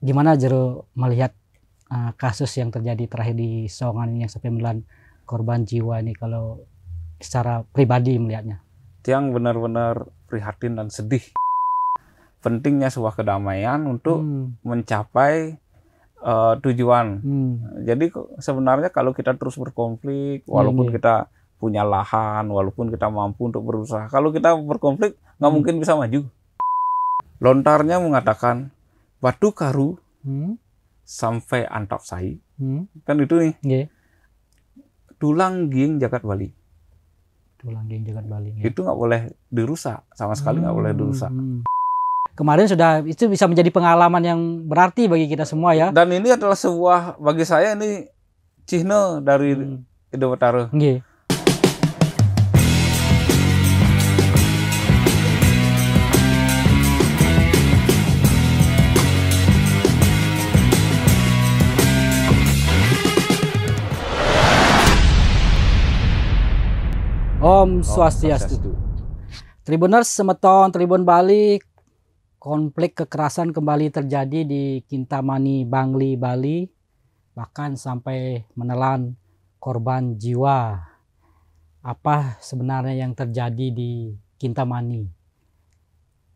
Gimana Jero melihat kasus yang terjadi terakhir di Sawangan ini yang sampai menelan korban jiwa ini, kalau secara pribadi melihatnya? Yang benar-benar prihatin dan sedih. Pentingnya sebuah kedamaian untuk mencapai tujuan. Jadi sebenarnya kalau kita terus berkonflik, walaupun kita punya lahan, walaupun kita mampu untuk berusaha, kalau kita berkonflik nggak mungkin bisa maju. Lontarnya mengatakan batu karu sampai antap sai, kan itu nih. Tulang ging jagat Bali. Tulang ging jagat Bali. Itu nggak boleh dirusak, sama sekali nggak boleh dirusak. Kemarin itu bisa menjadi pengalaman yang berarti bagi kita semua ya. Dan ini adalah sebuah, bagi saya ini cihne dari Indo Utara. Om Swastiastu. Tribuners semeton Tribun Bali, konflik kekerasan kembali terjadi di Kintamani, Bangli, Bali, bahkan sampai menelan korban jiwa. Apa sebenarnya yang terjadi di Kintamani?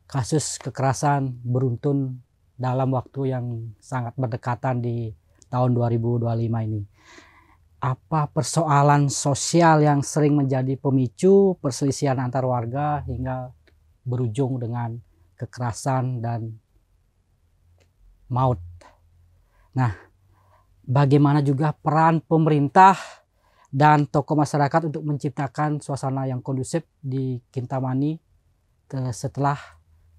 Kasus kekerasan beruntun dalam waktu yang sangat berdekatan di tahun 2025 ini. Apa persoalan sosial yang sering menjadi pemicu perselisihan antar warga hingga berujung dengan kekerasan dan maut. Nah, bagaimana juga peran pemerintah dan tokoh masyarakat untuk menciptakan suasana yang kondusif di Kintamani setelah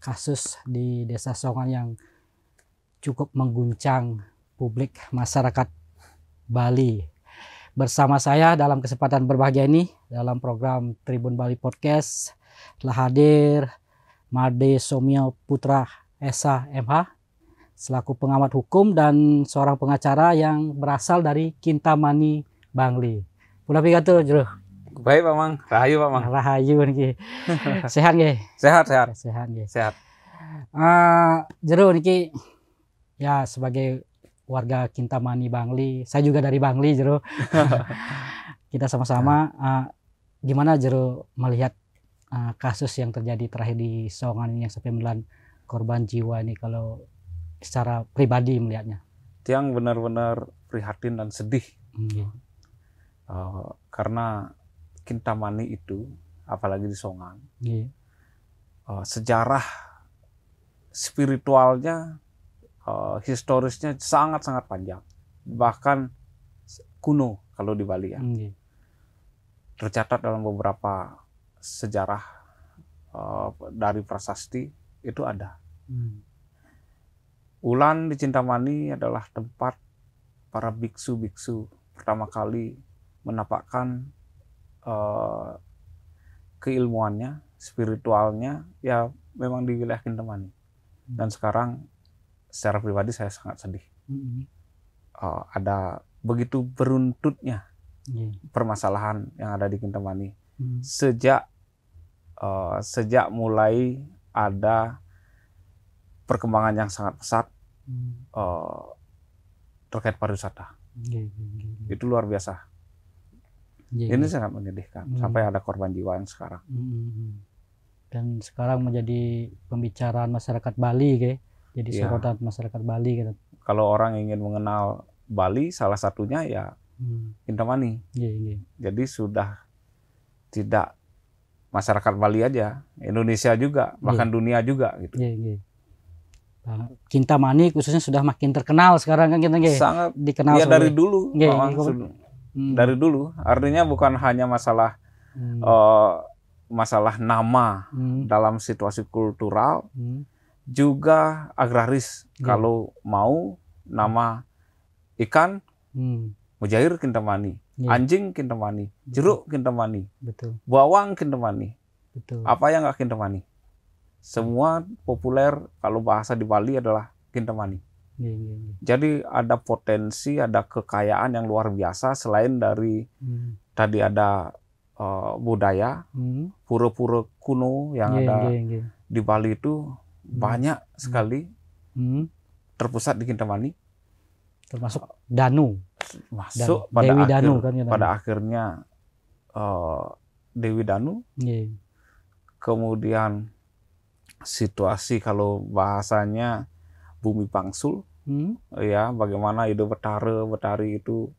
kasus di Desa Sawangan yang cukup mengguncang publik masyarakat Bali. Bersama saya dalam kesempatan berbahagia ini dalam program Tribun Bali Podcast telah hadir Made Somio Putra Esa MH selaku pengamat hukum dan seorang pengacara yang berasal dari Kintamani, Bangli. Pula pigatul Jero. Baik Pak Mang, rahayu Pak Mang. Rahayu niki. Sehat nggih? Sehat. Sehat nggih. Sehat. Jero niki ya sebagai warga Kintamani Bangli, saya juga dari Bangli Jero. Kita sama-sama gimana Jero melihat kasus yang terjadi terakhir di Sawangan ini yang sampai menelan korban jiwa ini, kalau secara pribadi melihatnya? Yang benar-benar prihatin dan sedih. Karena Kintamani itu, apalagi di Sawangan, sejarah spiritualnya, historisnya sangat-sangat panjang, bahkan kuno kalau di Bali ya. Tercatat dalam beberapa sejarah dari prasasti itu ada. Ulan di Kintamani adalah tempat para biksu-biksu pertama kali menapakkan keilmuannya, spiritualnya ya memang di wilayah Kintamani. Dan sekarang secara pribadi saya sangat sedih. Ada begitu beruntutnya permasalahan yang ada di Kintamani. Sejak mulai ada perkembangan yang sangat pesat terkait pariwisata. Itu luar biasa. Ini sangat menyedihkan sampai ada korban jiwa yang sekarang. Dan sekarang menjadi pembicaraan masyarakat Bali, jadi sorotan masyarakat Bali gitu. Kalau orang ingin mengenal Bali, salah satunya ya Kintamani. Jadi sudah tidak masyarakat Bali aja, Indonesia juga, bahkan dunia juga gitu. Kintamani khususnya sudah makin terkenal sekarang kan kita sangat dikenal ya dari dulu. Dari dulu, artinya bukan hanya masalah masalah nama dalam situasi kultural, juga agraris. Kalau mau nama ikan, mujair Kintamani, anjing Kintamani, jeruk Kintamani, bawang Kintamani, apa yang nggak Kintamani? Semua populer kalau bahasa di Bali adalah Kintamani. Jadi ada potensi, ada kekayaan yang luar biasa selain dari tadi ada budaya, pura-pura kuno yang ada di Bali itu banyak sekali. terpusat di Kintamani. Termasuk Danu. Masuk Dewi Danu kan ya, pada akhirnya Dewi Danu. Yeah. Kemudian situasi kalau bahasanya Bumi Pangsul, ya bagaimana Ido Betari itu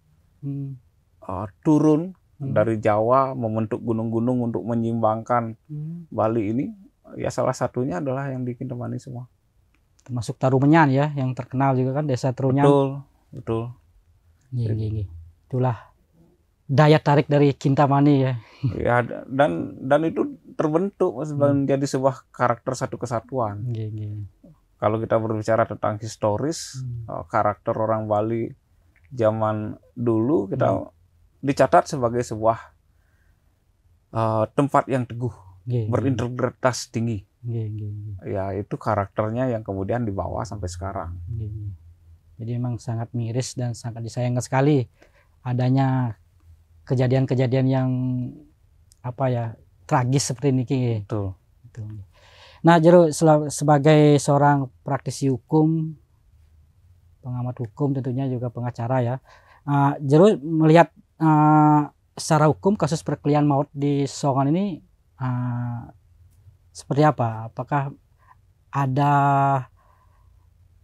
turun dari Jawa membentuk gunung-gunung untuk menyimbangkan Bali ini, ya salah satunya adalah yang di Kintamani semua. Termasuk Tarumenyan ya, yang terkenal juga kan desa Tarumenyan. Betul. Iya. Itulah daya tarik dari Kintamani ya. Ya, dan itu terbentuk menjadi sebuah karakter satu kesatuan. Kalau kita berbicara tentang historis, karakter orang Bali zaman dulu kita dicatat sebagai sebuah tempat yang teguh, berintegritas tinggi. Ya, itu karakternya yang kemudian dibawa sampai sekarang. Jadi memang sangat miris dan sangat disayangkan sekali adanya kejadian-kejadian yang tragis seperti ini. Betul. Nah, Jero sebagai seorang praktisi hukum, pengamat hukum tentunya juga pengacara ya, Jero melihat secara hukum kasus perkelahian maut di Songan ini seperti apa? Apakah ada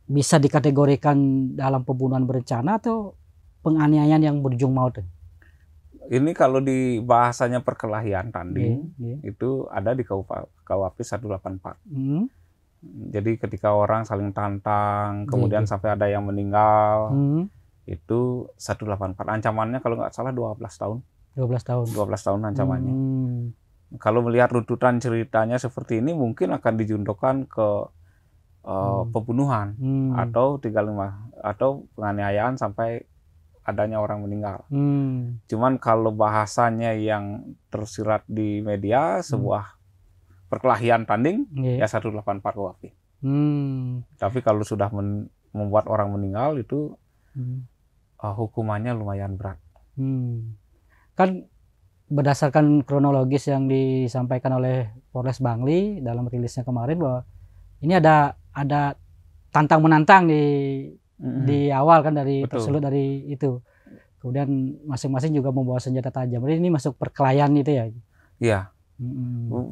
bisa dikategorikan dalam pembunuhan berencana atau penganiayaan yang berujung maut? Ini kalau di bahasanya perkelahian tanding, itu ada di KUHP 184. Jadi ketika orang saling tantang, kemudian sampai ada yang meninggal, itu 184. Ancamannya kalau nggak salah 12 tahun. 12 tahun ancamannya. Kalau melihat runtutan ceritanya seperti ini, mungkin akan dijuntukkan ke pembunuhan atau 35 atau penganiayaan sampai adanya orang meninggal. Cuman kalau bahasanya yang tersirat di media sebuah perkelahian tanding, ya 184 KUHP. Tapi kalau sudah membuat orang meninggal itu hukumannya lumayan berat. Kan berdasarkan kronologis yang disampaikan oleh Polres Bangli dalam rilisnya kemarin, bahwa ini ada tantang menantang di awal kan, dari tersulut dari itu. Kemudian masing-masing juga membawa senjata tajam. Jadi ini masuk perkelahian itu ya? Iya.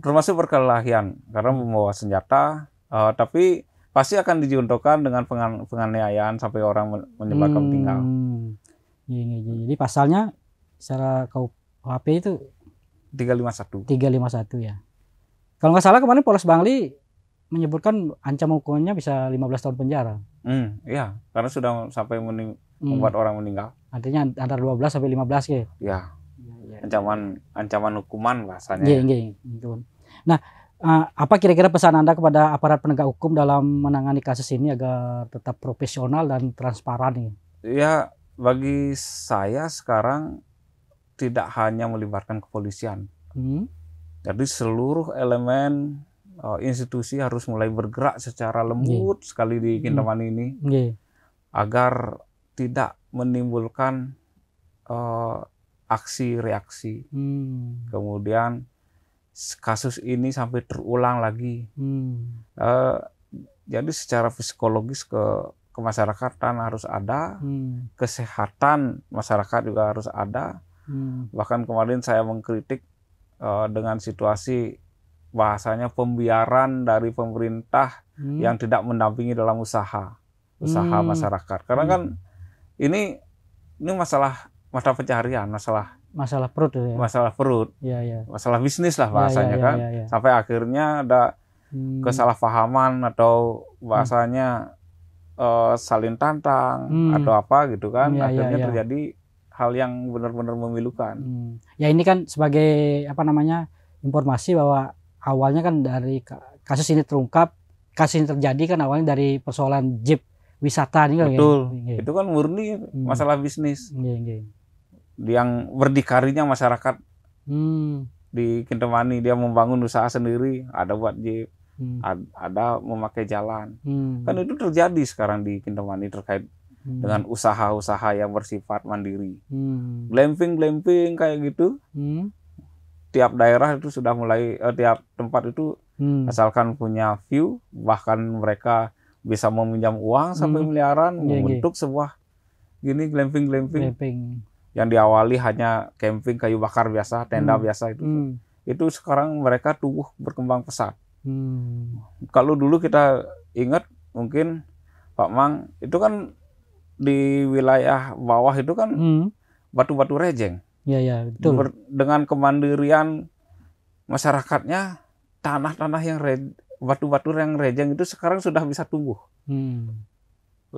Termasuk perkelahian karena membawa senjata, tapi pasti akan dijuntukkan dengan penganiayaan sampai orang menyebabkan meninggal. Jadi pasalnya secara KUHP itu 351 ya. Kalau nggak salah kemarin Polres Bangli menyebutkan ancaman hukumannya bisa 15 tahun penjara. Iya, karena sudah sampai membuat orang meninggal. Artinya antara 12 sampai 15 ya. Ya. Ancaman hukuman bahasanya. Nah, apa kira-kira pesan Anda kepada aparat penegak hukum dalam menangani kasus ini agar tetap profesional dan transparan? Ya, bagi saya sekarang tidak hanya melibatkan kepolisian. Jadi seluruh elemen institusi harus mulai bergerak secara lembut sekali di Kintamani ini, agar tidak menimbulkan aksi reaksi. Kemudian kasus ini sampai terulang lagi. Jadi secara psikologis ke masyarakatan harus ada, kesehatan masyarakat juga harus ada. Bahkan kemarin saya mengkritik dengan situasi bahasanya pembiaran dari pemerintah yang tidak mendampingi dalam usaha masyarakat. Karena kan ini masalah mata pencaharian, masalah perut ya. Masalah bisnis lah bahasanya kan. Sampai akhirnya ada kesalahpahaman atau bahasanya saling tantang atau apa gitu kan. Akhirnya terjadi hal yang benar-benar memilukan. Ya ini kan sebagai informasi bahwa awalnya kan dari kasus ini terungkap, kasus ini terjadi kan awalnya dari persoalan jeep wisata ini kan. Betul. Itu kan murni masalah bisnis. Yang berdikarinya masyarakat di Kintamani, dia membangun usaha sendiri, ada buat jeep, ada memakai jalan. Kan itu terjadi sekarang di Kintamani terkait dengan usaha-usaha yang bersifat mandiri. Glamping kayak gitu. Tiap daerah itu sudah mulai, tiap tempat itu asalkan punya view, bahkan mereka bisa meminjam uang sampai miliaran membentuk sebuah gini glamping yang diawali hanya camping kayu bakar biasa, tenda biasa itu sekarang mereka tumbuh berkembang pesat. Kalau dulu kita ingat mungkin Pak Mang itu kan di wilayah bawah itu kan batu-batu rejeng. Ya, betul. Dengan kemandirian masyarakatnya, tanah-tanah yang batu-batu yang rejeng itu sekarang sudah bisa tumbuh.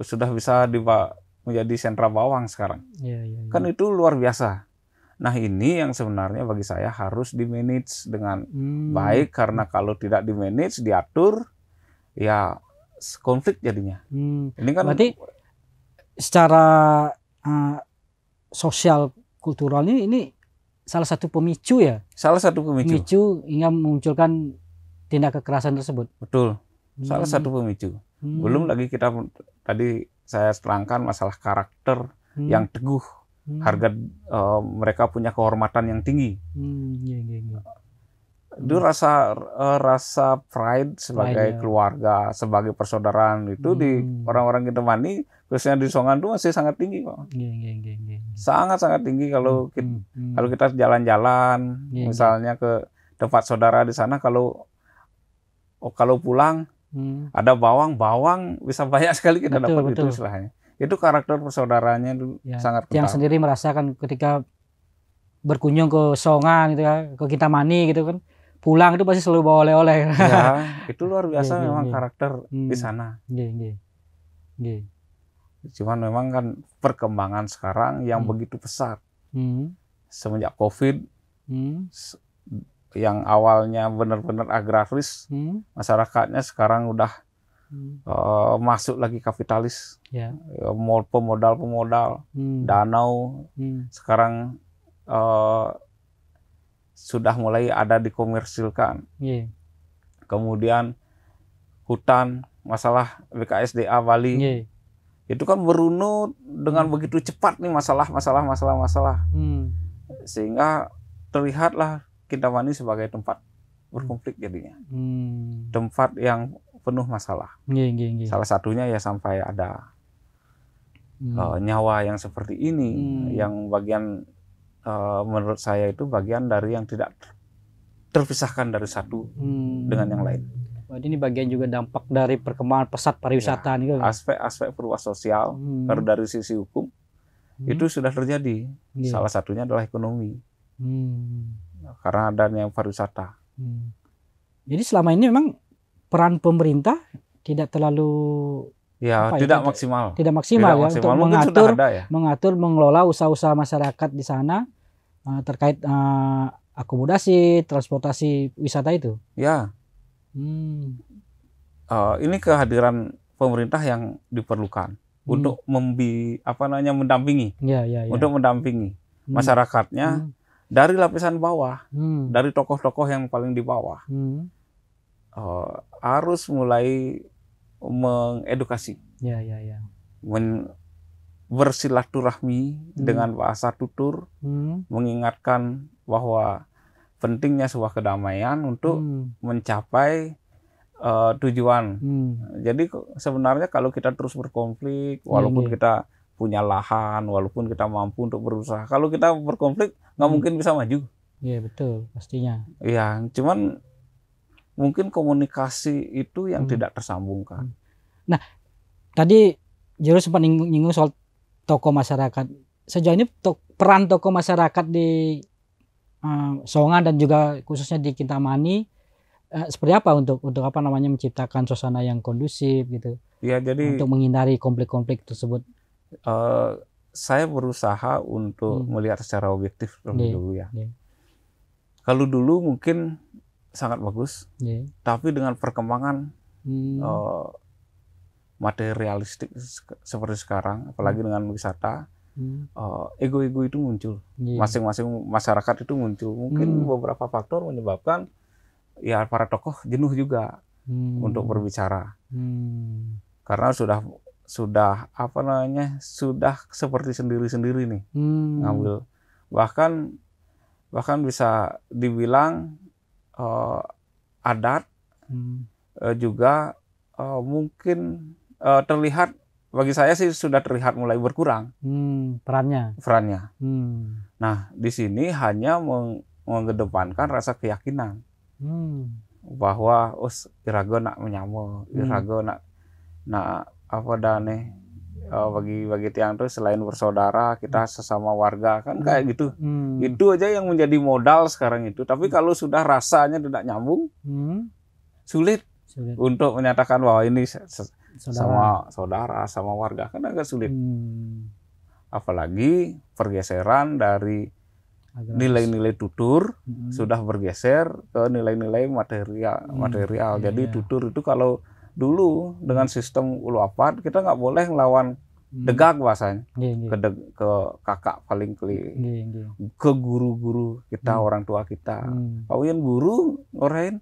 Sudah bisa menjadi sentra bawang sekarang. Kan itu luar biasa. Nah ini yang sebenarnya bagi saya harus di-manage dengan baik, karena kalau tidak di-manage, diatur, ya konflik jadinya. Ini kan berarti secara sosial kultural ini salah satu pemicu ya? Salah satu pemicu hingga memunculkan tindak kekerasan tersebut. Betul, salah satu pemicu. Belum lagi kita tadi saya terangkan masalah karakter yang teguh, harga mereka punya kehormatan yang tinggi. Itu rasa pride sebagai keluarga, sebagai persaudaraan itu di orang-orang Kintamani, khususnya di Songan itu masih sangat tinggi kok. Sangat tinggi. Kalau kita jalan-jalan, misalnya ke tempat saudara di sana, kalau pulang ada bawang bisa banyak sekali kita dapat itu istilahnya. Itu karakter persaudaraannya itu sangat kental. Yang sendiri merasakan ketika berkunjung ke Songan gitu ya, ke Kintamani gitu kan, pulang itu pasti selalu bawa oleh-oleh. Ya, itu luar biasa memang karakter di sana. Cuman memang kan perkembangan sekarang yang begitu pesat. Semenjak COVID, yang awalnya benar-benar agraris, masyarakatnya sekarang udah masuk lagi kapitalis, pemodal, danau, sekarang sudah mulai ada dikomersilkan. Kemudian hutan, masalah BKSDA Bali, itu kan berunut dengan begitu cepat nih masalah, sehingga terlihatlah Kintamani sebagai tempat berkonflik jadinya, tempat yang penuh masalah. Salah satunya ya sampai ada nyawa yang seperti ini, yang bagian menurut saya itu bagian dari yang tidak terpisahkan dari satu dengan yang lain. Jadi ini bagian juga dampak dari perkembangan pesat pariwisata nih. Aspek-aspek perubahan sosial, kalau dari sisi hukum itu sudah terjadi. Salah satunya adalah ekonomi, karena adanya pariwisata. Jadi selama ini memang peran pemerintah tidak terlalu tidak maksimal. Tidak maksimal ya untuk mengatur, mengelola usaha-usaha masyarakat di sana terkait akomodasi, transportasi wisata itu. Ya. Ini kehadiran pemerintah yang diperlukan untuk mendampingi, untuk mendampingi masyarakatnya dari lapisan bawah, dari tokoh-tokoh yang paling di bawah, harus mulai mengedukasi, bersilaturahmi dengan bahasa tutur, mengingatkan bahwa pentingnya sebuah kedamaian untuk mencapai tujuan. Jadi sebenarnya kalau kita terus berkonflik, walaupun kita punya lahan, walaupun kita mampu untuk berusaha, kalau kita berkonflik nggak mungkin bisa maju. Iya betul, pastinya. Iya, cuman mungkin komunikasi itu yang tidak tersambungkan. Nah, tadi Jero sempat nyinggung soal tokoh masyarakat. Sejauh ini peran tokoh masyarakat di Songan dan juga khususnya di Kintamani seperti apa untuk menciptakan suasana yang kondusif gitu? Ya, jadi untuk menghindari konflik-konflik tersebut. Saya berusaha untuk melihat secara objektif dulu ya. Kalau dulu mungkin sangat bagus, tapi dengan perkembangan materialistik seperti sekarang, apalagi dengan wisata, ego-ego itu muncul, masing-masing masyarakat itu muncul. Mungkin beberapa faktor menyebabkan ya para tokoh jenuh juga untuk berbicara, karena sudah seperti sendiri-sendiri nih ngambil, bahkan bisa dibilang adat juga mungkin terlihat, bagi saya sih sudah terlihat mulai berkurang perannya. Nah, di sini hanya mengedepankan rasa keyakinan bahwa iraga nak menyamo, iraga nak apa dane, bagi tiang tuh selain bersaudara kita sesama warga kan kayak gitu. Itu aja yang menjadi modal sekarang itu. Tapi kalau sudah rasanya tidak nyambung, sulit untuk menyatakan bahwa ini sama saudara, sama warga, kan agak sulit. Apalagi pergeseran dari nilai-nilai tutur sudah bergeser ke nilai-nilai material. Jadi tutur itu kalau dulu dengan sistem ulu apad kita nggak boleh ngelawan degag bahasanya ke kakak paling ke guru-guru kita, orang tua kita. Kawian guru ngorain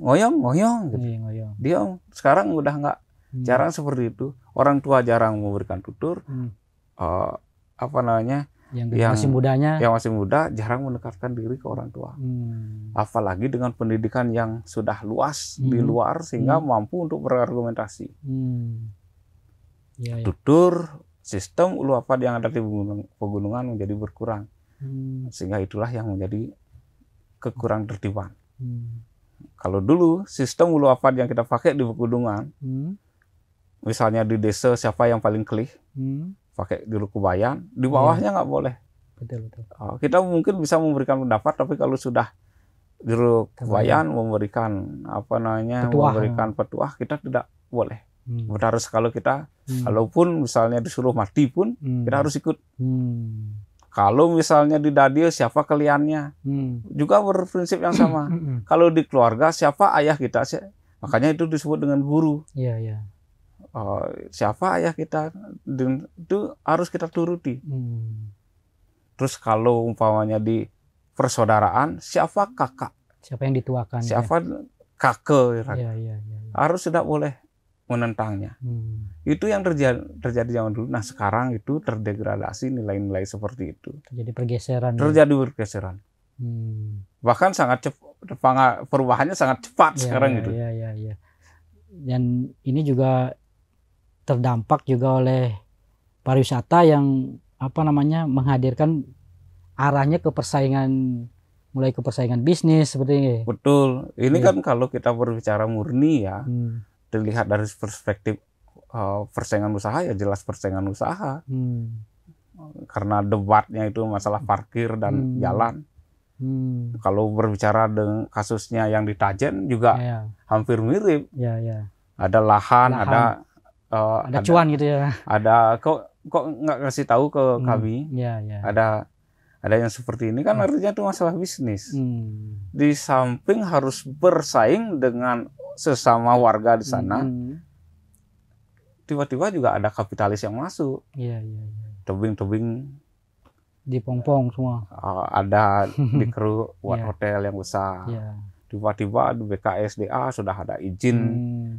ngoyong gitu. Dia sekarang udah nggak, jarang seperti itu. Orang tua jarang memberikan tutur. Yang masih muda jarang mendekatkan diri ke orang tua. Apalagi dengan pendidikan yang sudah luas di luar sehingga mampu untuk berargumentasi. Tutur sistem ulu apad yang ada di pegunungan menjadi berkurang. Sehingga itulah yang menjadi kekurang tertiban. Kalau dulu sistem ulu apad yang kita pakai di pegunungan, misalnya di desa siapa yang paling kelih, pakai juru kebayan, di bawahnya nggak boleh. Betul. Kita mungkin bisa memberikan pendapat, tapi kalau sudah juru kebayan memberikan memberikan petuah, kita tidak boleh. Harus kalau kita, kalaupun misalnya disuruh mati pun, kita harus ikut. Kalau misalnya di dadio siapa kaliannya, juga berprinsip yang sama. Kalau di keluarga siapa ayah kita, makanya itu disebut dengan guru. Siapa ayah kita itu harus kita turuti. Terus kalau umpamanya di persaudaraan siapa kakak, siapa yang dituakan, siapa kakek, harus tidak boleh menentangnya. Itu yang terjadi zaman dulu. Nah sekarang itu terdegradasi nilai-nilai seperti itu. Terjadi pergeseran. Bahkan sangat cepat, perubahannya sangat cepat sekarang gitu. Dan ini juga terdampak juga oleh pariwisata yang menghadirkan arahnya ke persaingan, mulai ke persaingan bisnis seperti ini. Betul. Ini kan kalau kita berbicara murni ya, dilihat dari perspektif persaingan usaha, ya jelas persaingan usaha. Karena debatnya itu masalah parkir dan jalan. Kalau berbicara dengan kasusnya yang di Tajen juga hampir mirip. Ada lahan. Ada cuan gitu ya. Ada kok nggak kasih tahu ke kami. Ada yang seperti ini kan artinya itu masalah bisnis. Di samping harus bersaing dengan sesama warga di sana, tiba-tiba juga ada kapitalis yang masuk. Tebing-tebing dipongpong semua. Ada dikeruk buat hotel yang besar. Tiba-tiba di BKSDA sudah ada izin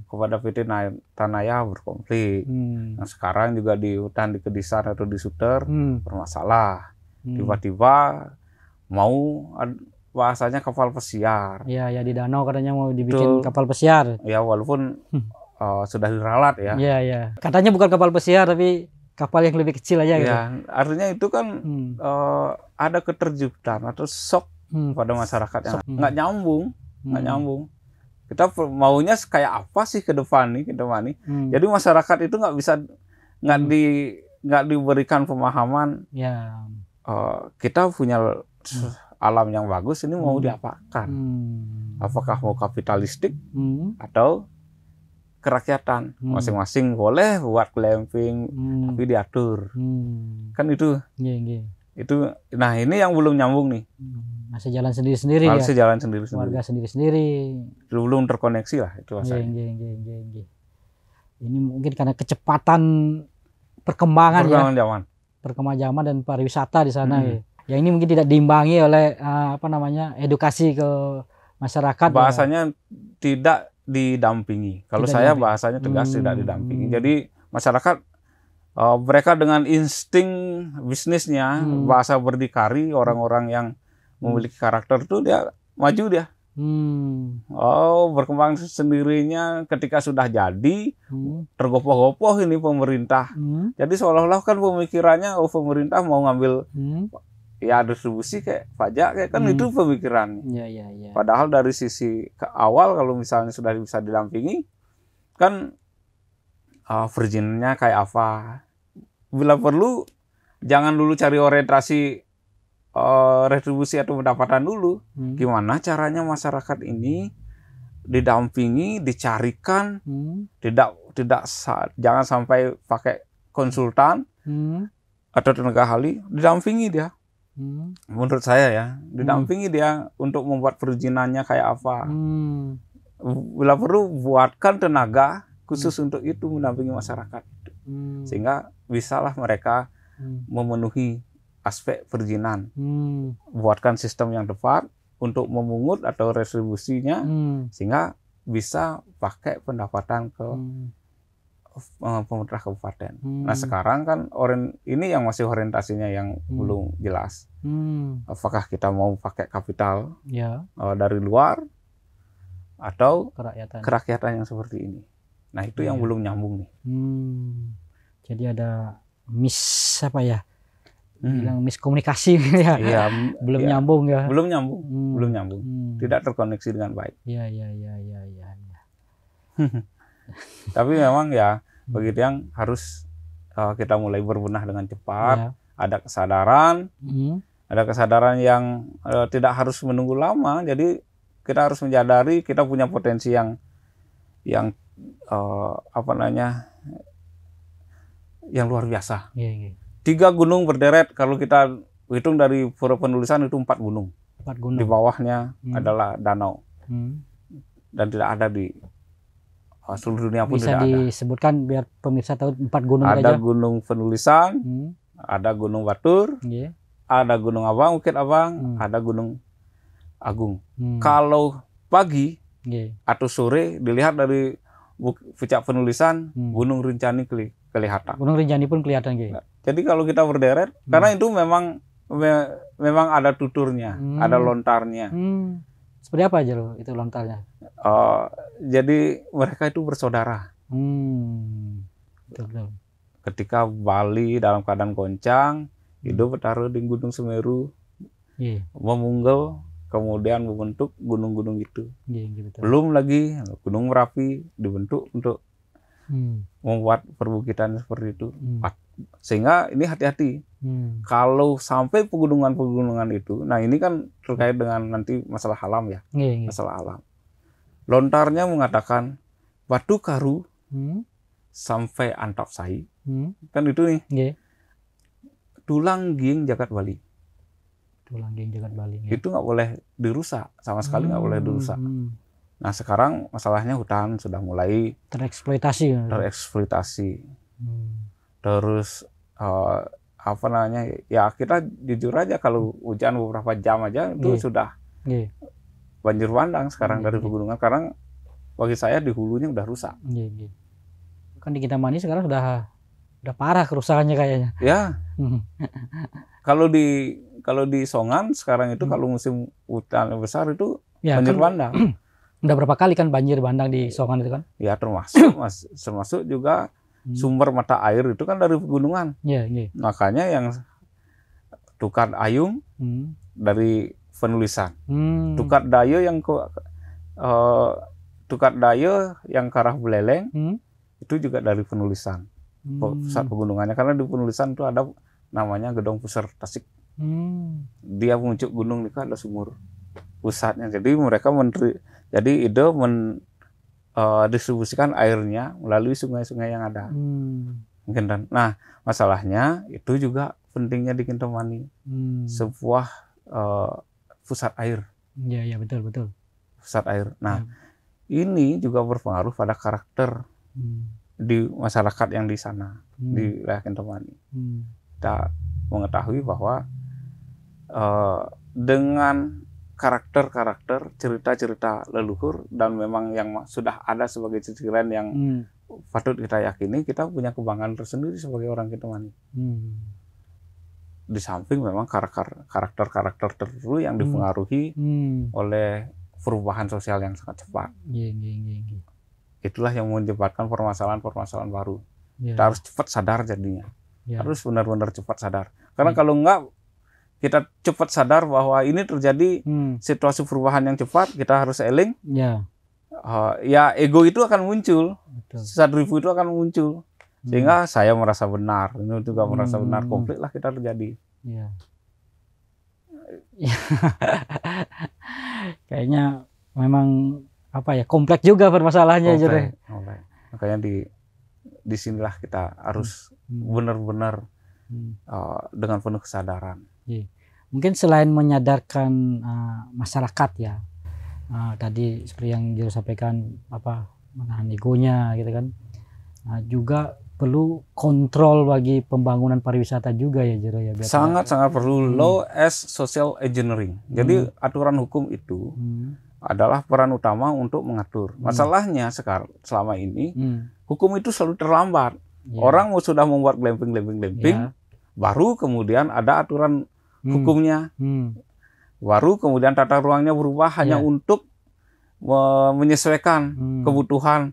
kepada PT Tanaya berkonflik. Nah sekarang juga di hutan di Kedisan atau di Suter bermasalah. Tiba-tiba mau bahasanya kapal pesiar. Di danau katanya mau dibikin kapal pesiar. Ya walaupun sudah diralat ya. Katanya bukan kapal pesiar tapi kapal yang lebih kecil aja gitu. Artinya itu kan ada keterjutan atau shock pada masyarakat yang nggak nyambung. Kita maunya kayak apa sih ke depan nih. Jadi masyarakat itu nggak diberikan pemahaman. Kita punya alam yang bagus, ini mau diapakan? Apakah mau kapitalistik atau kerakyatan? Masing-masing boleh buat glamping, tapi diatur. Kan itu. Itu, nah ini yang belum nyambung nih. Masih jalan sendiri-sendiri ya. Jalan sendiri-sendiri. Warga sendiri-sendiri. Belum terkoneksi lah itu rasanya. Ini mungkin karena kecepatan perkembangan zaman dan pariwisata di sana ya. Ya ini mungkin tidak diimbangi oleh edukasi ke masyarakat. Bahasanya tidak didampingi. Kalau saya bahasanya tegas tidak didampingi. Jadi masyarakat mereka dengan insting bisnisnya, bahasa berdikari, orang-orang yang memiliki karakter itu dia maju dia. Oh, berkembang sendirinya ketika sudah jadi, tergopoh-gopoh ini pemerintah. Jadi seolah-olah kan pemikirannya, oh pemerintah mau ngambil ya distribusi kayak pajak, kayak kan itu pemikirannya. Padahal dari sisi ke awal kalau misalnya sudah bisa didampingi, kan perizinannya kayak apa. Bila perlu, jangan dulu cari orientasi retribusi atau pendapatan dulu. Gimana caranya masyarakat ini didampingi, dicarikan, jangan sampai pakai konsultan atau tenaga ahli, didampingi dia. Menurut saya ya, didampingi dia untuk membuat perizinannya kayak apa. Bila perlu buatkan tenaga khusus untuk itu mendampingi masyarakat, sehingga bisalah mereka memenuhi aspek perizinan. Buatkan sistem yang tepat untuk memungut atau retribusinya, sehingga bisa pakai pendapatan ke pemerintah kabupaten. Nah sekarang kan ini yang masih orientasinya yang belum jelas. Apakah kita mau pakai kapital dari luar atau kerakyatan yang seperti ini. Nah itu yang belum nyambung nih. Jadi ada bilang miskomunikasi ya. Belum nyambung ya. Belum nyambung. Tidak terkoneksi dengan baik. Iya. Tapi memang ya begitu yang harus kita mulai berbenah dengan cepat. Ada kesadaran yang tidak harus menunggu lama. Jadi kita harus menyadari kita punya potensi yang yang luar biasa. 3 gunung berderet, kalau kita hitung dari pura penulisan itu 4 gunung. Di bawahnya adalah danau. Dan tidak ada di seluruh dunia pun tidak ada. Bisa disebutkan biar pemirsa tahu 4 gunung ada aja. Gunung Penulisan, ada Gunung Batur, ada Gunung Abang, Bukit Abang, ada Gunung Agung. Kalau pagi atau sore dilihat dari puncak penulisan, Gunung Rinjani kelihatan. Gunung Rinjani pun kelihatan Jadi kalau kita berderet, karena itu memang ada tuturnya, ada lontarnya. Seperti apa aja loh itu lontarnya? Jadi mereka itu bersaudara. Betul. Ketika Bali dalam keadaan goncang, Indo bertaruh di Gunung Semeru, memunggul, kemudian membentuk gunung-gunung itu. Belum lagi Gunung Merapi dibentuk untuk membuat perbukitan seperti itu. Sehingga ini hati-hati. Kalau sampai pegunungan-pegunungan itu, nah ini kan terkait dengan nanti masalah alam ya. Masalah alam. Lontarnya mengatakan Batu Karu sampai Antap Sai. Kan itu nih. Tulang Ging Jagat Bali. Itu nggak boleh dirusak, sama sekali nggak boleh dirusak. Nah sekarang masalahnya hutan sudah mulai tereksploitasi. Terus ya kita jujur aja kalau hujan beberapa jam aja itu sudah banjir bandang sekarang dari pegunungan. Karena bagi saya di hulunya udah rusak. Kan di Kintamani sekarang udah parah kerusakannya kayaknya. Ya. Kalau di Songan sekarang itu kalau musim hujan besar itu banjir bandang. Udah berapa kali kan banjir bandang di Songan itu kan? Ya termasuk juga sumber mata air itu kan dari pegunungan. Makanya yang Tukar Ayung dari penulisan. Tukar Dayo yang ke arah Buleleng itu juga dari penulisan. Pusat pegunungannya, karena di penulisan itu ada namanya Gedong Pusar Tasik. Dia menunjuk gunung itu ada sumur pusatnya. Jadi mereka ide distribusikan airnya melalui sungai-sungai yang ada. Nah masalahnya itu juga pentingnya di Kintamani, sebuah pusat air. Iya betul. Pusat air. Nah ini juga berpengaruh pada karakter di masyarakat yang di sana, di wilayah Kintamani. Kita mengetahui bahwa dengan karakter-karakter, cerita-cerita leluhur, dan memang yang sudah ada sebagai ciciran yang patut kita yakini, kita punya kebanggaan tersendiri sebagai orang Kintamani. Di samping memang karakter-karakter tertentu yang dipengaruhi oleh perubahan sosial yang sangat cepat. Iya, iya. Itulah yang menyebabkan permasalahan-permasalahan baru. Iya. Kita harus cepat sadar jadinya. Iya. Harus benar-benar cepat sadar. Karena kalau enggak, kita cepat sadar bahwa ini terjadi situasi perubahan yang cepat, kita harus eling. Ya. Ya ego itu akan muncul, Betul. sadrifu itu akan muncul. Sehingga saya merasa benar, ini juga merasa benar, konflik lah kita terjadi. Iya. Kayaknya memang apa ya, kompleks juga permasalahannya. Kompleks. Makanya di sinilah kita harus benar-benar dengan penuh kesadaran. Mungkin selain menyadarkan masyarakat ya, tadi seperti yang Jero sampaikan, apa, menahan egonya gitu kan, juga perlu kontrol bagi pembangunan pariwisata juga ya Jero ya. Sangat perlu law as social engineering. Jadi aturan hukum itu adalah peran utama untuk mengatur. Masalahnya sekarang selama ini hukum itu selalu terlambat. Orang sudah membuat glamping, baru kemudian ada aturan hukumnya, baru kemudian tata ruangnya berubah hanya untuk menyesuaikan kebutuhan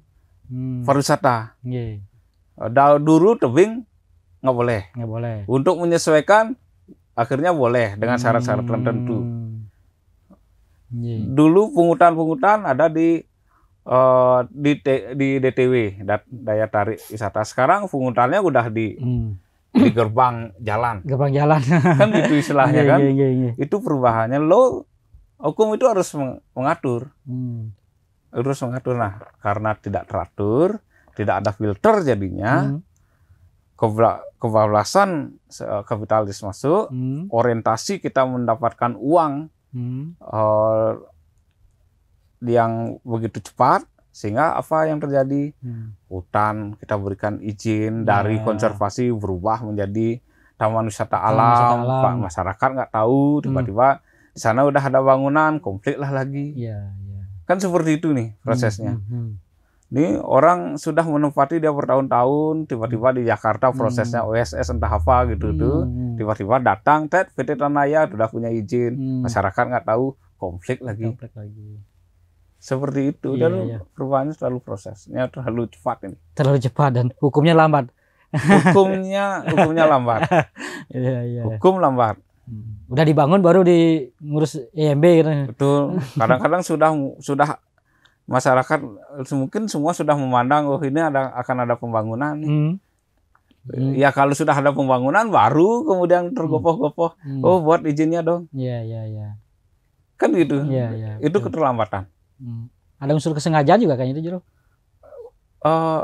pariwisata. Dulu tebing nggak boleh. Untuk menyesuaikan akhirnya boleh dengan syarat-syarat tertentu. Dulu pungutan ada di DTW, daya tarik wisata. Sekarang pungutannya udah di gerbang jalan. Kan itu istilahnya kan. Itu perubahannya. Lo hukum itu harus mengatur. Harus mengatur. Nah, karena tidak teratur, tidak ada filter jadinya, kebablasan kapitalis masuk, orientasi kita mendapatkan uang yang begitu cepat, sehingga apa yang terjadi? Hutan kita berikan izin dari konservasi berubah menjadi taman wisata alam. Pak masyarakat nggak tahu, tiba-tiba di sana udah ada bangunan, konflik lah lagi. Kan seperti itu nih prosesnya. Ini orang sudah menempati dia bertahun-tahun, tiba-tiba di Jakarta prosesnya OSS entah apa gitu tuh, tiba-tiba datang PT Tanaya sudah punya izin, masyarakat nggak tahu, konflik lagi. Seperti itu. Dan perubahannya selalu prosesnya terlalu cepat ini. Terlalu cepat dan hukumnya lambat. Hukumnya lambat. Hukum lambat. Udah dibangun baru ngurus EMB gitu. Betul. Kadang-kadang sudah masyarakat mungkin semua sudah memandang ini akan ada pembangunan. Ya kalau sudah ada pembangunan baru kemudian tergopoh-gopoh. Oh, buat izinnya dong. Kan gitu. Itu keterlambatan. Ada unsur kesengajaan juga kayaknya itu, Jero.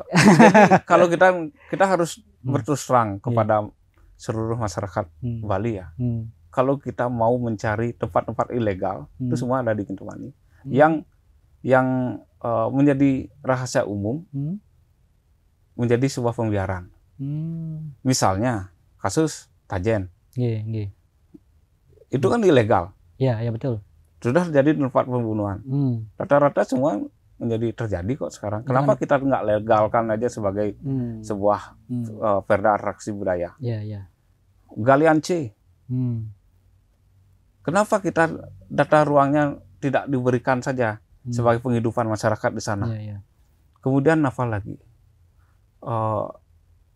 Jadi kalau kita harus berterus terang kepada seluruh masyarakat Bali ya. Kalau kita mau mencari tempat-tempat ilegal, itu semua ada di Kintamani. Yang menjadi rahasia umum, menjadi sebuah pembiaran. Misalnya kasus Tajen. Itu kan ilegal. Iya, betul. Sudah terjadi tempat pembunuhan. Rata-rata semua menjadi terjadi kok sekarang. Kenapa kita nggak legalkan aja sebagai sebuah perda atraksi budaya? Galian C. Kenapa kita data ruangnya tidak diberikan saja sebagai penghidupan masyarakat di sana? Kemudian apa lagi?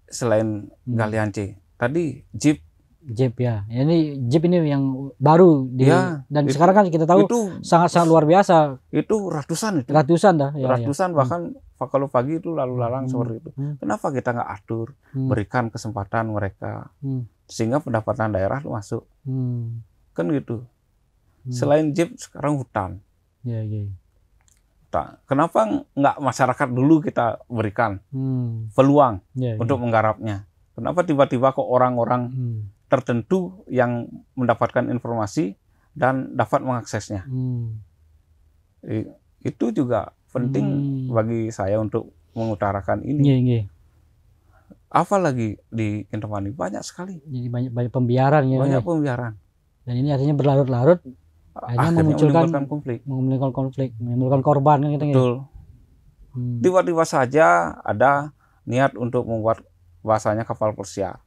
Selain Galian C, tadi Jeep ya. Ini Jeep ini yang baru dan sekarang kan kita tahu itu sangat luar biasa. Itu ratusan dah. Ratusan bahkan kalau pagi itu lalu lalang seperti itu. Kenapa kita nggak atur, berikan kesempatan mereka sehingga pendapatan daerah masuk? Kan gitu. Selain Jeep sekarang hutan. Kenapa nggak masyarakat dulu kita berikan peluang untuk menggarapnya? Kenapa tiba-tiba kok orang-orang tertentu yang mendapatkan informasi dan dapat mengaksesnya? Itu juga penting bagi saya untuk mengutarakan ini. Apa lagi di Kintamani? Banyak sekali. Jadi banyak pembiaran ya. Banyak pembiaran. Dan ini artinya berlarut-larut. Akhirnya menimbulkan konflik, menimbulkan korban kan gitu. Betul. Tiba-tiba saja ada niat untuk membuat bahasanya kapal persiar.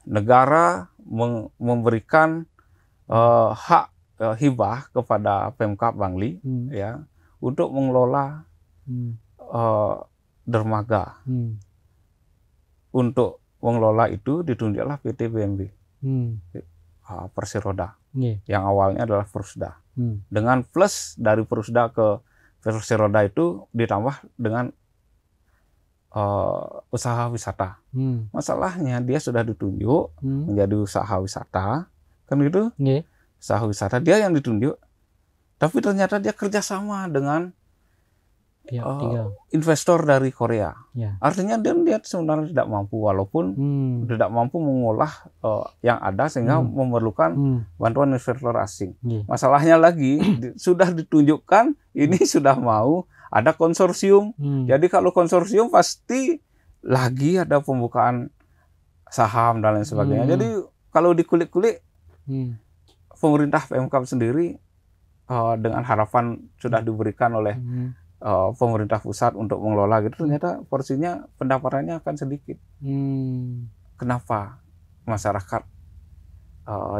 Negara memberikan hak hibah kepada Pemkab Bangli ya untuk mengelola dermaga. Untuk mengelola itu ditunjuklah PT BMB Perseroda yang awalnya adalah Persda. Dengan plus dari Persda ke Perseroda itu ditambah dengan usaha wisata. Masalahnya dia sudah ditunjuk menjadi usaha wisata, kan gitu? Usaha wisata dia yang ditunjuk, tapi ternyata dia kerjasama dengan investor dari Korea. Artinya dia sebenarnya tidak mampu, walaupun tidak mampu mengolah yang ada sehingga memerlukan bantuan investor asing. Masalahnya lagi sudah ditunjukkan ini sudah mau ada konsorsium. Jadi kalau konsorsium pasti lagi ada pembukaan saham dan lain sebagainya. Jadi kalau dikulik-kulik pemerintah Pemkab sendiri dengan harapan sudah diberikan oleh pemerintah pusat untuk mengelola gitu, ternyata porsinya pendapatannya akan sedikit. Kenapa masyarakat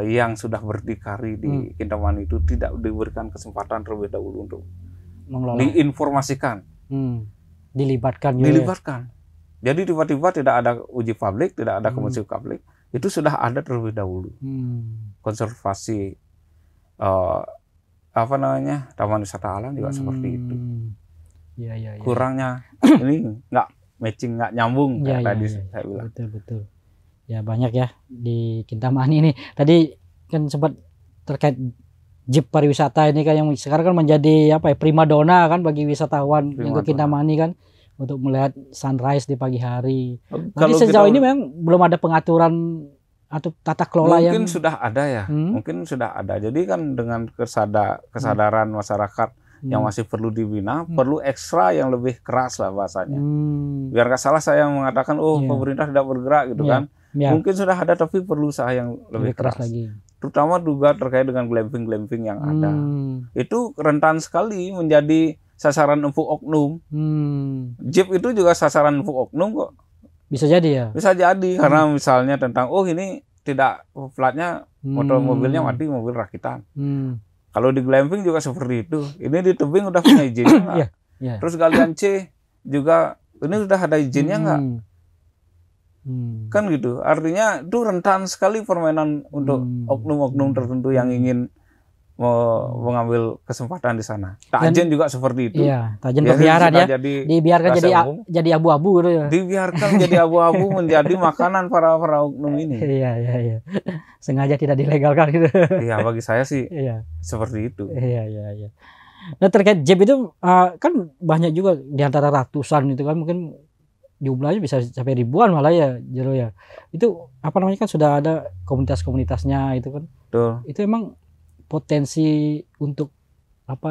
yang sudah berdikari di Kintamani itu tidak diberikan kesempatan terlebih dahulu untuk mengelola, diinformasikan, dilibatkan. Jadi tiba-tiba tidak ada uji publik, tidak ada komisi publik, itu sudah ada terlebih dahulu. Konservasi taman wisata alam juga seperti itu. Kurangnya ini nggak matching, nggak nyambung tadi saya bilang. Betul. Ya banyak ya di Kintamani ini. Tadi kan sempat terkait jeep pariwisata ini kan yang sekarang kan menjadi primadona kan bagi wisatawan yang ke Kintamani kan, untuk melihat sunrise di pagi hari. Tapi sejauh ini memang belum ada pengaturan atau tata kelola mungkin sudah ada ya, mungkin sudah ada. Jadi kan dengan kesadaran masyarakat yang masih perlu dibina, perlu ekstra yang lebih keras lah bahasanya. Biar nggak salah saya mengatakan pemerintah tidak bergerak gitu kan. Mungkin sudah ada tapi perlu usaha yang lebih keras lagi. Terutama juga terkait dengan glamping yang ada. Itu rentan sekali menjadi sasaran empuk oknum. Jeep itu juga sasaran empuk oknum kok. Bisa jadi ya? Bisa jadi, karena misalnya tentang, ini tidak platnya, mobilnya mati, mobil rakitan. Kalau di glamping juga seperti itu. Ini di tebing udah punya izinnya nggak? Terus galian C juga, ini sudah ada izinnya nggak? Kan gitu. Artinya itu rentan sekali permainan untuk oknum-oknum tertentu yang ingin mengambil kesempatan di sana. Tajen juga seperti itu. Iya, tajen pembiaran ya. Dibiarkan jadi abu-abu gitu ya. Dibiarkan jadi abu-abu menjadi makanan para oknum ini. Iya. Sengaja tidak dilegalkan gitu. Iya, bagi saya sih seperti itu. Iya. Nah, terkait jeep itu kan banyak juga di antara ratusan itu kan, mungkin jumlahnya bisa sampai ribuan malah ya, Jero ya. Itu kan sudah ada komunitas-komunitasnya itu kan. Betul. Itu emang potensi untuk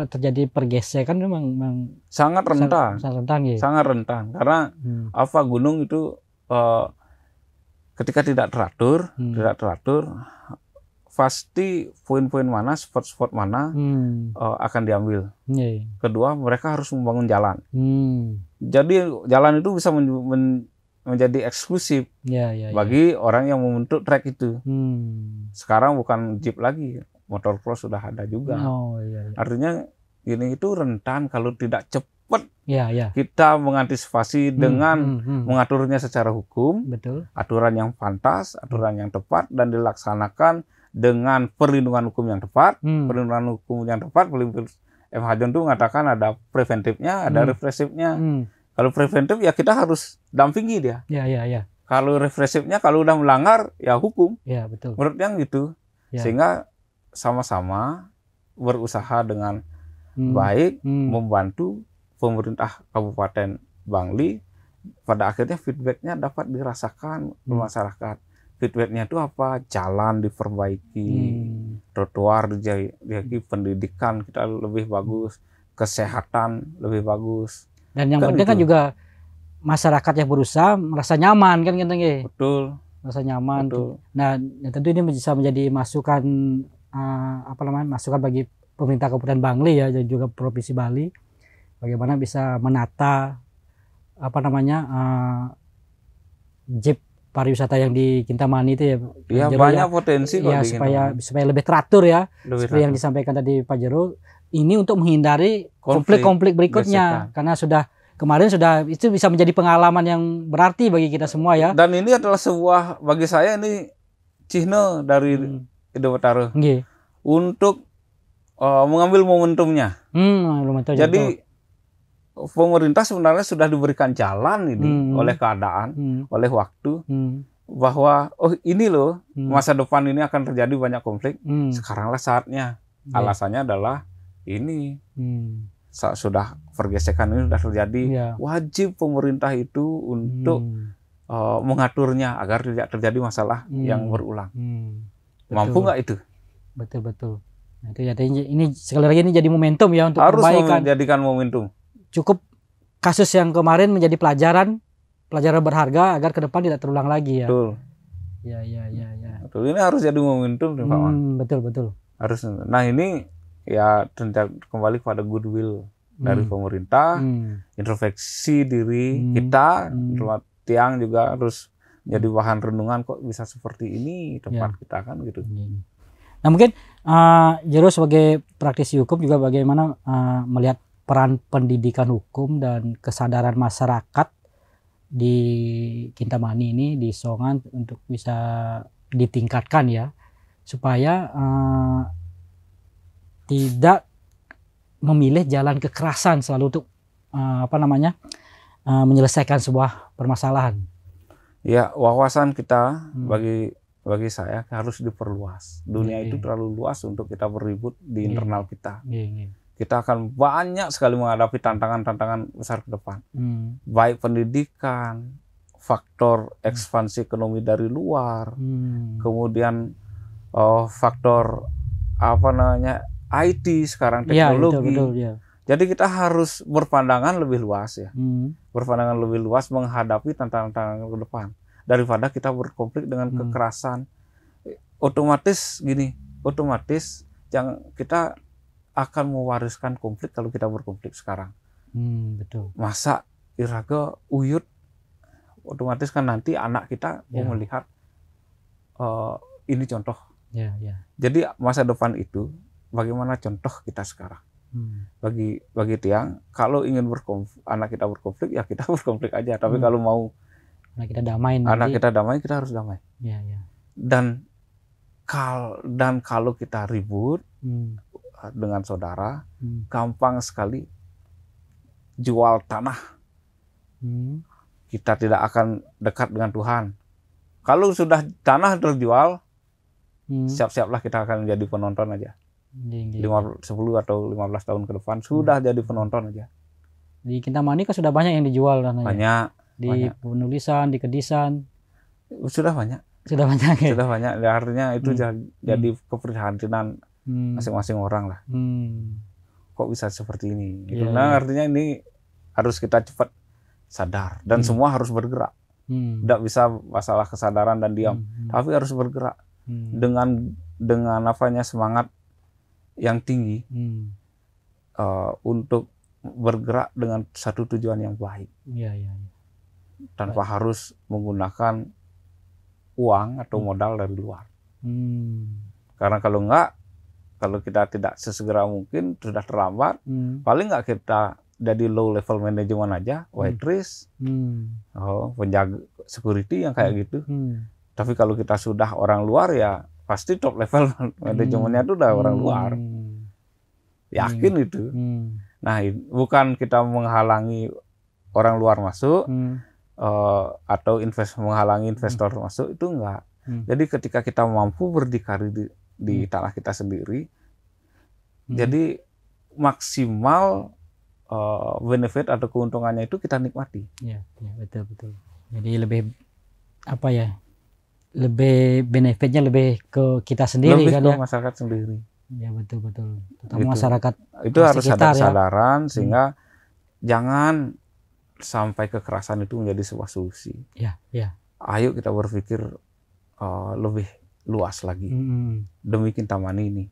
terjadi pergesekan memang sangat rentan. Sangat rentan karena gunung itu ketika tidak teratur, pasti poin-poin mana, spot-spot mana akan diambil. Kedua, mereka harus membangun jalan. Jadi jalan itu bisa menjadi eksklusif bagi orang yang membentuk trek itu. Sekarang bukan jeep lagi, motor cross sudah ada juga. Artinya ini itu rentan kalau tidak cepat kita mengantisipasi dengan mengaturnya secara hukum. Betul. Aturan yang pantas, aturan yang tepat, dan dilaksanakan dengan perlindungan hukum yang tepat. Perlindungan hukum yang tepat, M. Hajon itu mengatakan ada preventifnya, ada represifnya. Kalau preventif ya kita harus dampingi dia. Kalau represifnya, kalau udah melanggar ya hukum. Betul. Menurut yang gitu. Sehingga sama-sama berusaha dengan baik membantu pemerintah Kabupaten Bangli. Pada akhirnya feedbacknya dapat dirasakan ke masyarakat. Feedbacknya itu apa? Jalan diperbaiki, trotoar diperbaiki, pendidikan kita lebih bagus, kesehatan lebih bagus. Dan yang penting kan juga masyarakat yang berusaha merasa nyaman kan gitu. Betul. Merasa nyaman. Betul. Nah, tentu ini bisa menjadi masukan masukan bagi pemerintah Kabupaten Bangli ya, dan juga Provinsi Bali, bagaimana bisa menata jeep pariwisata yang di Kintamani itu ya. Iya, Jero, banyak ya, potensi kok ya di supaya lebih teratur ya. Lebih Seperti yang teratur. disampaikan tadi Pak Jero, ini untuk menghindari Konflik, konflik-konflik berikutnya, karena kemarin sudah itu bisa menjadi pengalaman yang berarti bagi kita semua ya. Dan ini adalah sebuah, bagi saya ini cihne dari Indo Betara Nggih. untuk mengambil momentumnya. Jadi pemerintah sebenarnya sudah diberikan jalan ini oleh keadaan, oleh waktu, bahwa oh ini loh masa depan ini akan terjadi banyak konflik. Sekaranglah saatnya. Alasannya adalah ini sudah pergesekan ini sudah terjadi. Wajib pemerintah itu untuk mengaturnya agar tidak terjadi masalah yang berulang. Mampu nggak itu? Betul. Nah, itu ini sekali lagi ini jadi momentum ya untuk harus perbaikan. Menjadikan momentum. Cukup kasus yang kemarin menjadi pelajaran berharga agar ke depan tidak terulang lagi ya. Betul. Ya. Betul. Ini harus jadi momentum, Pak Man. Betul. Harus. Nah ini ya kembali pada goodwill dari pemerintah, introspeksi diri kita, Tiang juga harus jadi bahan renungan, kok bisa seperti ini tempat kita kan gitu. Nah mungkin Jero sebagai praktisi hukum juga bagaimana melihat peran pendidikan hukum dan kesadaran masyarakat di Kintamani ini, di Songan, untuk bisa ditingkatkan ya, supaya tidak memilih jalan kekerasan selalu untuk menyelesaikan sebuah permasalahan. Ya, wawasan kita bagi saya harus diperluas. Dunia itu terlalu luas untuk kita berribut di internal kita. Kita akan banyak sekali menghadapi tantangan-tantangan besar ke depan. Baik pendidikan, faktor ekspansi ekonomi dari luar, kemudian faktor IT sekarang, teknologi. Ya. Jadi kita harus berpandangan lebih luas ya. Berpandangan lebih luas menghadapi tantangan-tantangan ke depan. Daripada kita berkonflik dengan kekerasan. Otomatis kita akan mewariskan konflik kalau kita berkonflik sekarang. Betul. Masa iraga uyut, otomatis kan nanti anak kita melihat ini contoh. Jadi masa depan itu bagaimana contoh kita sekarang. Bagi Tiang, kalau ingin anak kita berkonflik ya kita berkonflik aja. Tapi kalau mau anak kita damai, kita harus damai. Dan kalau kita ribut dengan saudara, gampang sekali jual tanah. Kita tidak akan dekat dengan Tuhan. Kalau sudah tanah terjual, siap-siaplah kita akan jadi penonton aja. 10 atau 15 tahun ke depan sudah jadi penonton aja. Di Kintamani kan sudah banyak yang dijual tanahnya. Banyak. Di penulisan, di kedisan. Sudah banyak. Sudah banyak. Ya? Sudah banyak. Artinya itu jadi keprihatinan masing-masing orang lah. Kok bisa seperti ini? Nah, artinya ini harus kita cepat sadar dan semua harus bergerak. Tidak bisa masalah kesadaran dan diam, tapi harus bergerak dengan semangat yang tinggi untuk bergerak dengan satu tujuan yang baik. Tanpa harus menggunakan uang atau modal dari luar. Karena kalau kita tidak sesegera mungkin, sudah terlambat, paling nggak kita jadi low level manajemen aja, waitress, penjaga security yang kayak gitu. Tapi kalau kita sudah orang luar ya pasti top level manajemennya itu udah orang luar. Yakin itu. Nah, bukan kita menghalangi orang luar masuk atau menghalangi investor masuk, itu enggak. Jadi ketika kita mampu berdikari di tanah kita sendiri, jadi maksimal benefit atau keuntungannya itu kita nikmati. Ya, betul. Jadi lebih benefitnya lebih ke kita sendiri, lebih kan ke ya? Masyarakat sendiri. Ya betul. Terutama masyarakat itu harus ada ya. kesadaran sehingga jangan sampai kekerasan itu menjadi sebuah solusi. Ya. Ayo kita berpikir lebih luas lagi demi Kintamani ini.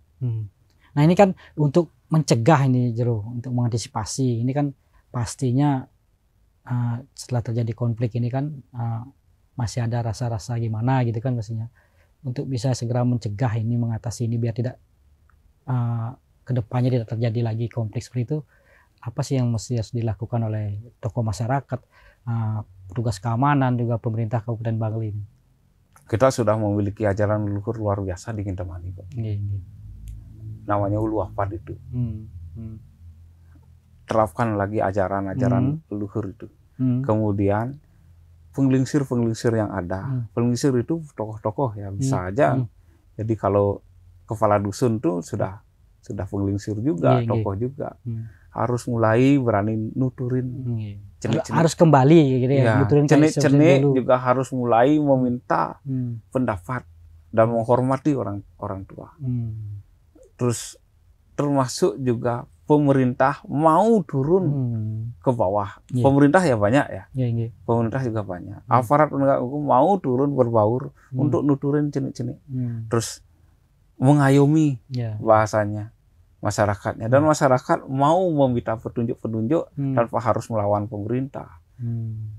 Nah ini kan untuk mencegah ini Jero, untuk mengantisipasi ini kan pastinya setelah terjadi konflik ini kan masih ada rasa-rasa gimana gitu kan pastinya. Untuk bisa segera mencegah ini, mengatasi ini biar tidak kedepannya tidak terjadi lagi konflik seperti itu, apa sih yang mesti harus dilakukan oleh tokoh masyarakat, petugas keamanan, juga pemerintah Kabupaten Bangli ini? Kita sudah memiliki ajaran leluhur luar biasa di Kintamani, Pak. Namanya Ulu Afad itu. Terapkan lagi ajaran-ajaran leluhur itu. Kemudian penglingsir yang ada. Penglingsir itu tokoh-tokoh ya, bisa aja. Jadi kalau kepala dusun tuh sudah penglingsir juga, tokoh juga. Harus mulai berani nuturin. Harus kembali gitu ya. Cenik-cenik juga harus mulai meminta pendapat dan menghormati orang tua. Terus termasuk juga pemerintah mau turun ke bawah. Pemerintah ya banyak ya. Pemerintah juga banyak. Aparat penegak hukum mau turun berbaur untuk nuturin cenik-cenik. Terus mengayomi bahasanya masyarakatnya, dan masyarakat mau meminta petunjuk-petunjuk tanpa harus melawan pemerintah.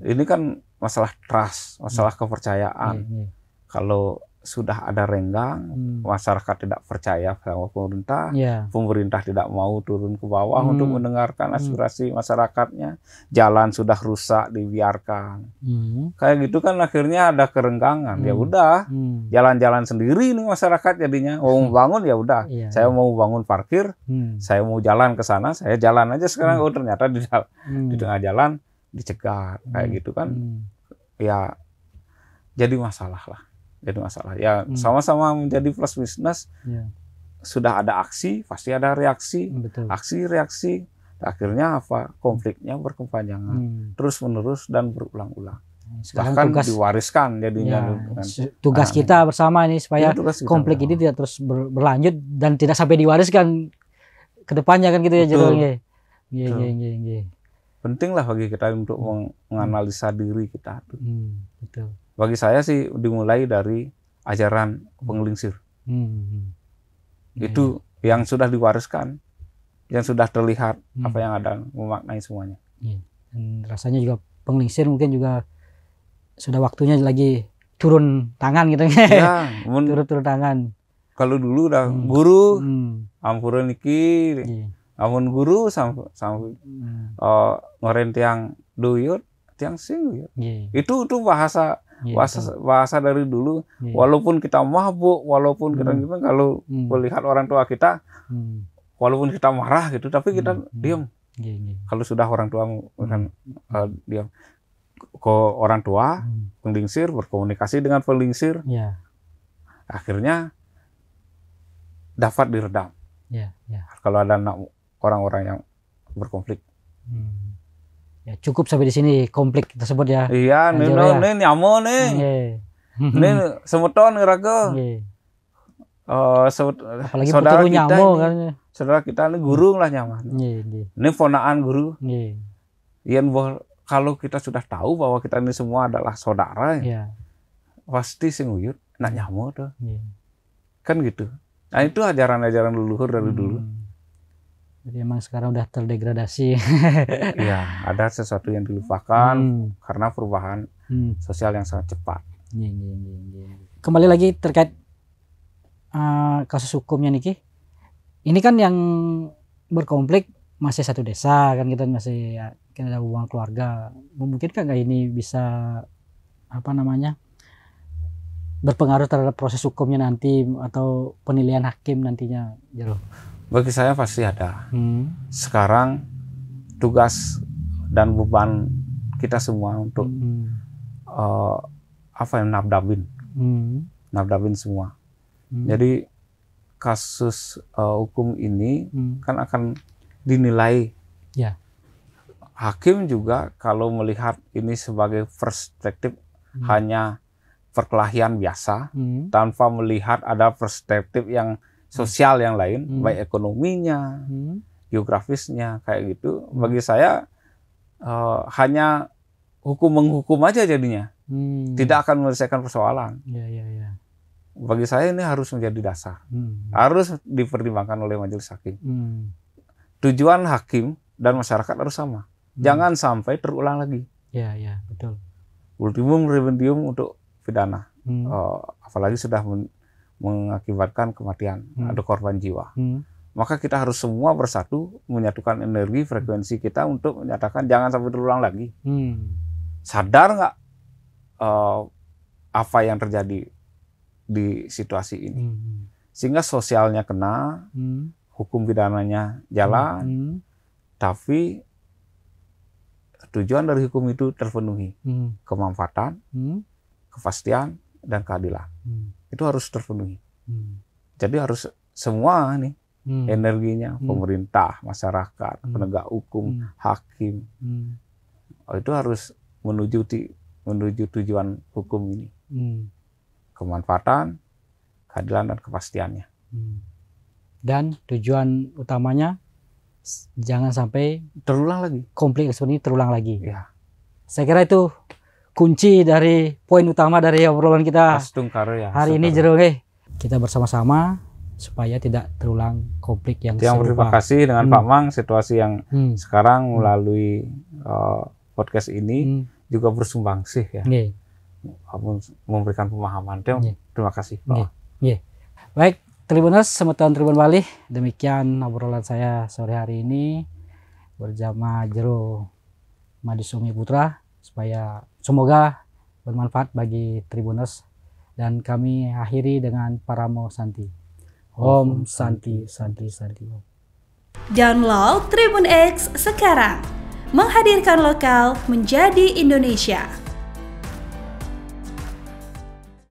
Ini kan masalah trust, masalah kepercayaan. Kalau sudah ada renggang, masyarakat tidak percaya sama pemerintah, pemerintah tidak mau turun ke bawah untuk mendengarkan aspirasi masyarakatnya, jalan sudah rusak dibiarkan. Kayak gitu kan akhirnya ada kerenggangan. Ya udah, jalan-jalan sendiri nih masyarakat jadinya. Mau bangun ya udah, saya mau bangun parkir, saya mau jalan ke sana, saya jalan aja sekarang. Oh ternyata di tengah jalan dicegat, kayak gitu kan. Ya jadi masalah lah. Ya sama-sama menjadi plus minus. Sudah ada aksi, pasti ada reaksi. Aksi, reaksi. Akhirnya apa? Konfliknya berkepanjangan. Terus menerus dan berulang-ulang. Bahkan diwariskan jadinya. Tugas kita bersama ini supaya konflik ini tidak terus berlanjut dan tidak sampai diwariskan ke depannya kan gitu ya. Penting lah bagi kita untuk menganalisa diri kita. Betul. Bagi saya sih dimulai dari ajaran penglingsir. Itu yang sudah diwariskan, yang sudah terlihat apa yang ada, memaknai semuanya. Dan rasanya juga penglingsir mungkin juga sudah waktunya lagi turun tangan gitu ya. Turun tangan. Kalau dulu udah guru, ampuran iki, amun guru sampai ngoren tiang duyut, tiang sing. Itu bahasa dari dulu. Walaupun kita mabuk, walaupun kita gitu, kalau melihat orang tua kita, walaupun kita marah gitu, tapi kita diam. Kalau sudah orang tua kan diam. Ke orang tua, penglingsir, berkomunikasi dengan penglingsir, akhirnya dapat diredam. Kalau ada orang-orang yang berkonflik. Ya cukup sampai di sini konflik tersebut ya. Iya, ini nyamu nih. Ini semeton ngeraga. Apalagi saudara kita nyamu kan. Saudara kita ini guru lah nyaman. Ini ponaan guru. Kalau kita sudah tahu bahwa kita ini semua adalah saudara, pasti sing uyut nak nyamu tuh. Kan gitu. Nah itu ajaran-ajaran leluhur dari dulu. Jadi emang sekarang udah terdegradasi. Iya, ada sesuatu yang dilupakan karena perubahan sosial yang sangat cepat. Kembali lagi terkait kasus hukumnya Niki. Ini kan yang berkonflik masih satu desa kan, kita masih kan ada hubungan keluarga. Memungkinkan nggak ini bisa berpengaruh terhadap proses hukumnya nanti atau penilaian hakim nantinya, Jero? Bagi saya pasti ada. Sekarang tugas dan beban kita semua untuk nabdabin semua. Jadi kasus hukum ini kan akan dinilai. Hakim juga kalau melihat ini sebagai perspektif hanya perkelahian biasa, tanpa melihat ada perspektif yang sosial yang lain, baik ekonominya, geografisnya, kayak gitu. Bagi saya hanya menghukum aja jadinya, tidak akan menyelesaikan persoalan. Bagi saya ini harus menjadi dasar, harus dipertimbangkan oleh majelis hakim. Tujuan hakim dan masyarakat harus sama, jangan sampai terulang lagi. Betul. ultimum remedium untuk pidana. Apalagi sudah mengakibatkan kematian, ada korban jiwa. Maka kita harus semua bersatu menyatukan energi, frekuensi kita untuk menyatakan jangan sampai terulang lagi. Sadar nggak apa yang terjadi di situasi ini? Sehingga sosialnya kena, hukum pidananya jalan, tapi tujuan dari hukum itu terpenuhi. Kemanfaatan, kepastian, dan keadilan. Itu harus terpenuhi. Jadi harus semua nih, energinya, pemerintah, masyarakat, penegak hukum, hakim, itu harus menuju tujuan hukum ini. Kemanfaatan, keadilan, dan kepastiannya. Dan tujuan utamanya jangan sampai terulang lagi. Konflik seperti ini terulang lagi. Ya. Saya kira itu kunci dari poin utama dari obrolan kita hari ini, Jero. Kita bersama-sama supaya tidak terulang konflik yang serupa. Terima kasih dengan Pak Mang, situasi yang sekarang melalui podcast ini juga bersumbangsi ya. Memberikan pemahaman. Terima kasih, Pak. Baik, Tribuners, semeton Tribun Bali, demikian obrolan saya sore hari ini bersama Jero Madisumi Putra, supaya semoga bermanfaat bagi Tribuners, dan kami akhiri dengan Paramo Santi. Om Santi, Santi, Santi. Download Tribun X sekarang, menghadirkan lokal menjadi Indonesia.